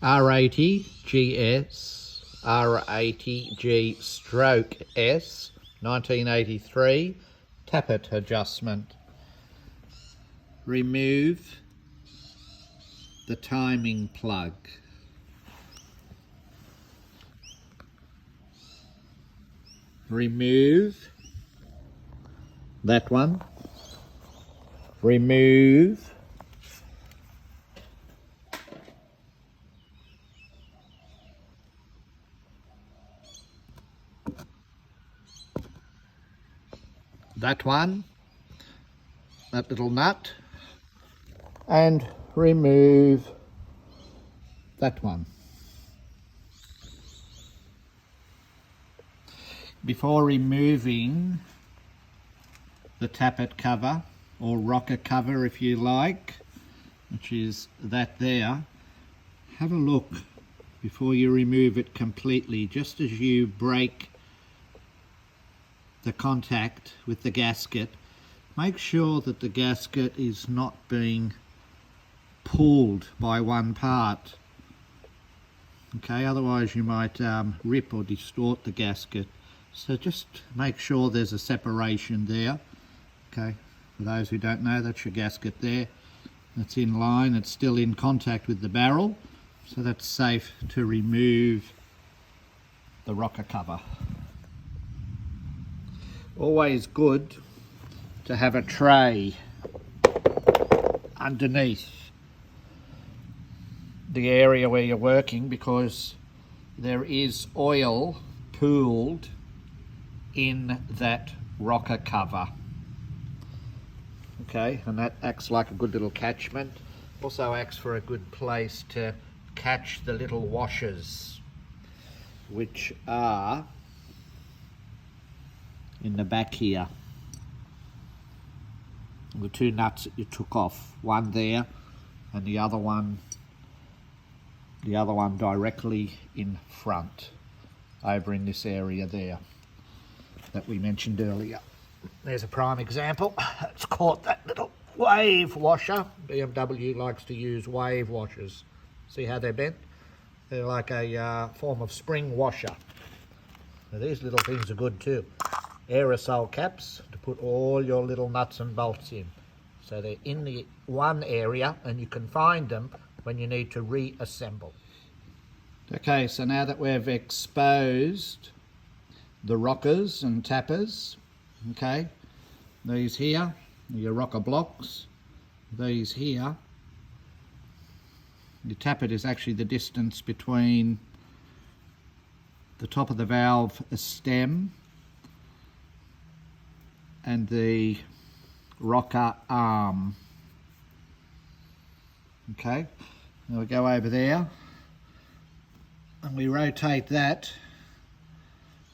R80GS, R80G stroke S, 1983, tappet adjustment. Remove the timing plug. Remove that one. Remove that one, that little nut, and remove that one. Before removing the tappet cover, or rocker cover if you like, which is that there, have a look before you remove it completely, just as you break the contact with the gasket. Make sure that the gasket is not being pulled by one part. Okay, otherwise you might rip or distort the gasket. So just make sure there's a separation there. Okay, for those who don't know, that's your gasket there. It's in line, it's still in contact with the barrel, so that's safe to remove the rocker cover. Always good to have a tray underneath the area where you're working, because there is oil pooled in that rocker cover. Okay, and that acts like a good little catchment. Also acts for a good place to catch the little washers, which are in the back here. The two nuts that you took off, one there and the other one directly in front, over in this area there that we mentioned earlier. There's a prime example. It's caught that little wave washer. BMW likes to use wave washers. See how they're bent? They're like a form of spring washer. Now these little things are good too. Aerosol caps to put all your little nuts and bolts in. So they're in the one area and you can find them when you need to reassemble. Okay, so now that we've exposed the rockers and tappers, okay, these here are your rocker blocks, these here, the tappet is actually the distance between the top of the valve stem and the rocker arm. Okay, now we go over there and we rotate that,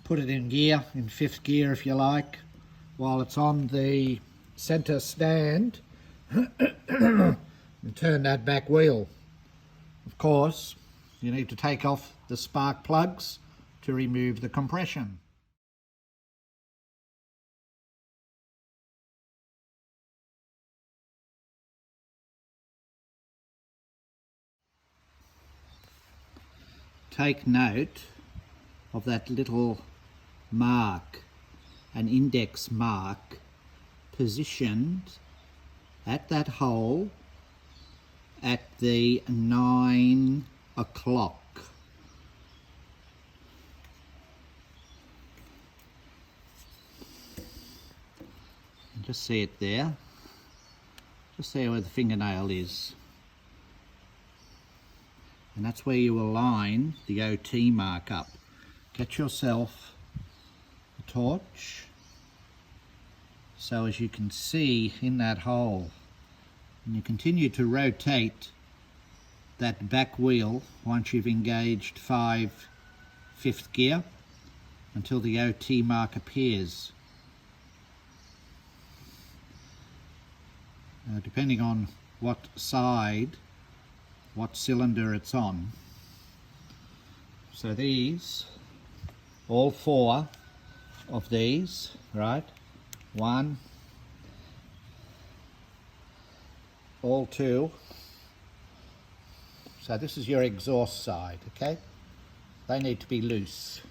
put it in gear, in 5th gear if you like, while it's on the center stand, and turn that back wheel. Of course, you need to take off the spark plugs to remove the compression. Take note of that little mark, an index mark, positioned at that hole at the 9 o'clock. Just see it there. Just see where the fingernail is. And that's where you align the OT mark up. Get yourself a torch, so as you can see in that hole, and you continue to rotate that back wheel once you've engaged 5th gear until the OT mark appears. Depending on what side, what cylinder it's on. So these, all 4 of these, right? 1, all 2. So this is your exhaust side, okay? They need to be loose.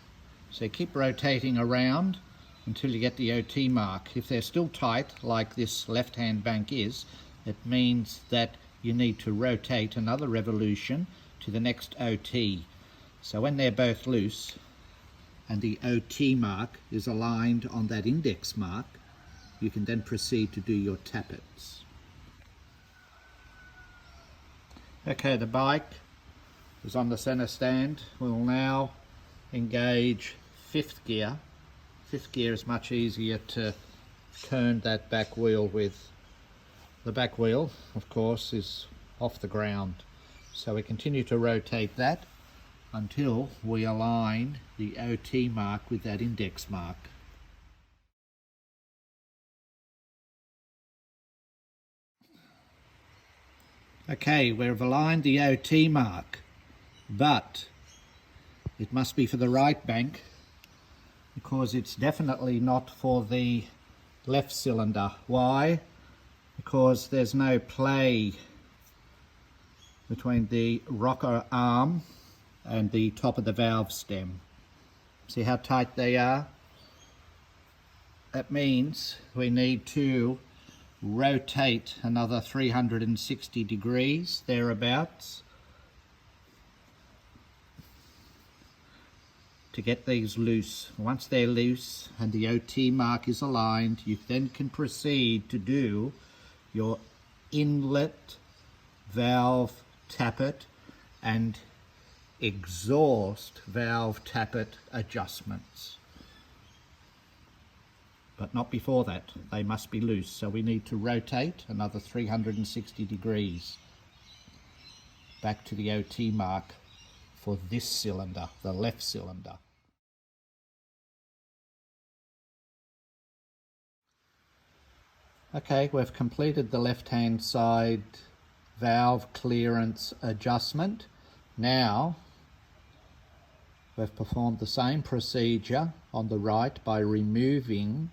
So keep rotating around until you get the OT mark. If they're still tight, like this left-hand bank is, it means that you need to rotate another revolution to the next OT. So when they're both loose and the OT mark is aligned on that index mark, you can then proceed to do your tappets. Okay, the bike is on the center stand. We'll now engage fifth gear. Fifth gear is much easier to turn that back wheel with. The back wheel, of course, is off the ground. So we continue to rotate that until we align the OT mark with that index mark. Okay, we've aligned the OT mark, but it must be for the right bank because it's definitely not for the left cylinder. Why? Because there's no play between the rocker arm and the top of the valve stem. See how tight they are? That means we need to rotate another 360 degrees thereabouts to get these loose. Once they're loose and the OT mark is aligned, you then can proceed to do your inlet valve tappet and exhaust valve tappet adjustments. But not before that. They must be loose. So we need to rotate another 360 degrees back to the OT mark for this cylinder, the left cylinder. Okay, we've completed the left-hand side valve clearance adjustment. Now we've performed the same procedure on the right by removing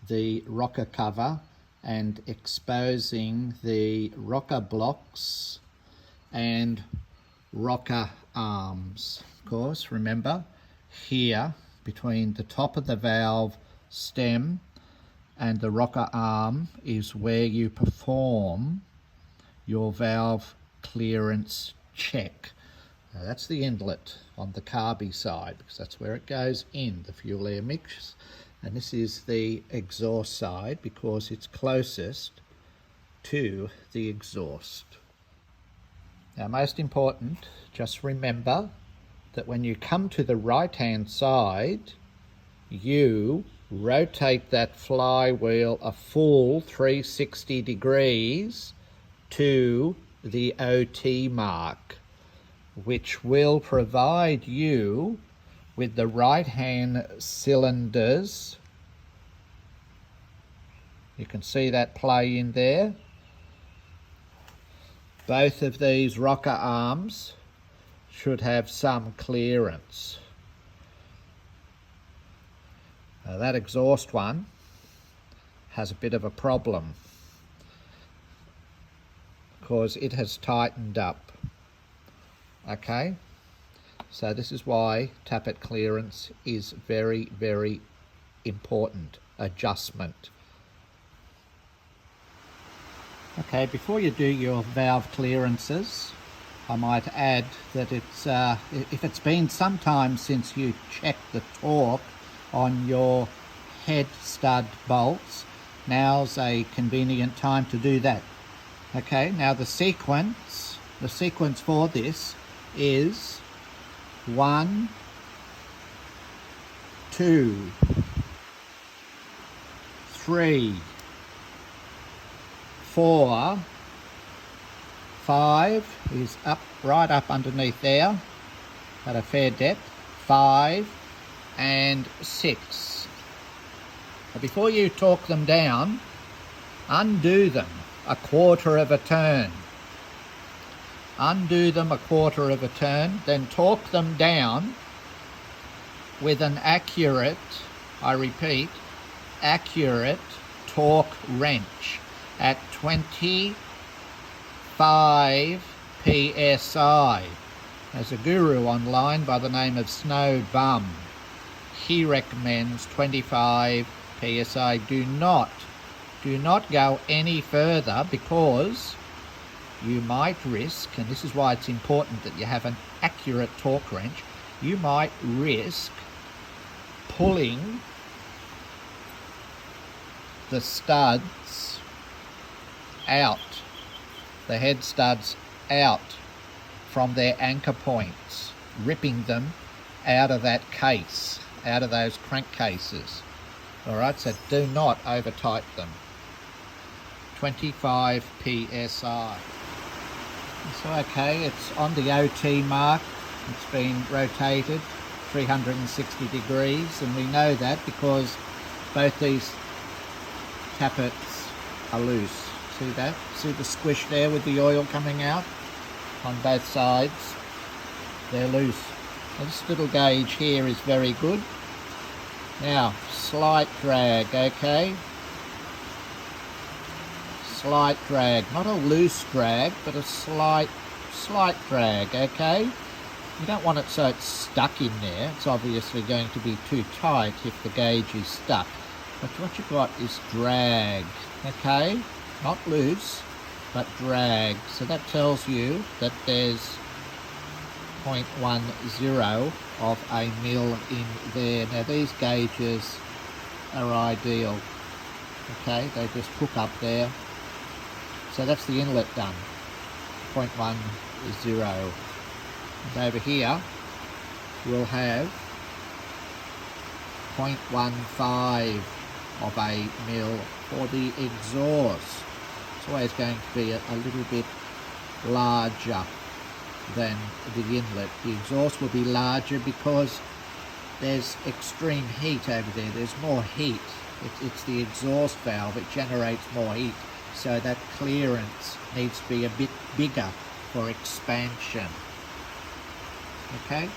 the rocker cover and exposing the rocker blocks and rocker arms. Of course, remember, here between the top of the valve stem and the rocker arm is where you perform your valve clearance check. Now that's the inlet on the carby side because that's where it goes in, the fuel air mix. And this is the exhaust side because it's closest to the exhaust. Now, most important, just remember that when you come to the right-hand side, you rotate that flywheel a full 360 degrees to the OT mark, which will provide you with the right-hand cylinders. You can see that play in there. Both of these rocker arms should have some clearance. Now that exhaust one has a bit of a problem because it has tightened up. Okay, so this is why tappet clearance is very, very important adjustment. Okay, before you do your valve clearances, I might add that it's if it's been some time since you checked the torque on your head stud bolts, now's a convenient time to do that. Okay, now the sequence for this is 1, 2, 3, 4, 5 is up, right up underneath there at a fair depth, 5 and 6. Now before you torque them down, undo them a quarter of a turn. Undo them a quarter of a turn, then torque them down with an accurate, I repeat, accurate torque wrench at 25 psi. There's a guru online by the name of Snow Bum. He recommends 25 psi. Do not go any further, because you might risk, and this is why it's important that you have an accurate torque wrench, you might risk pulling the studs out, the head studs out from their anchor points, ripping them out of that case, out of those crankcases. Alright, so do not over tight them. 25 psi. So okay, it's on the OT mark, it's been rotated 360 degrees, and we know that because both these tappets are loose. See that? See the squish there with the oil coming out on both sides? They're loose. This little gauge here is very good. Now, slight drag, okay? Slight drag, not a loose drag, but a slight drag, okay? You don't want it so it's stuck in there. It's obviously going to be too tight if the gauge is stuck. But what you've got is drag, okay? Not loose, but drag. So that tells you that there's 0.10 of a mil in there. Now these gauges are ideal, okay? They just hook up there. So that's the inlet done, 0.10. And over here we'll have 0.15 of a mil for the exhaust. It's always going to be a little bit larger than the inlet. The exhaust will be larger because there's extreme heat over there. There's more heat. It's the exhaust valve. It generates more heat. So that clearance needs to be a bit bigger for expansion. Okay?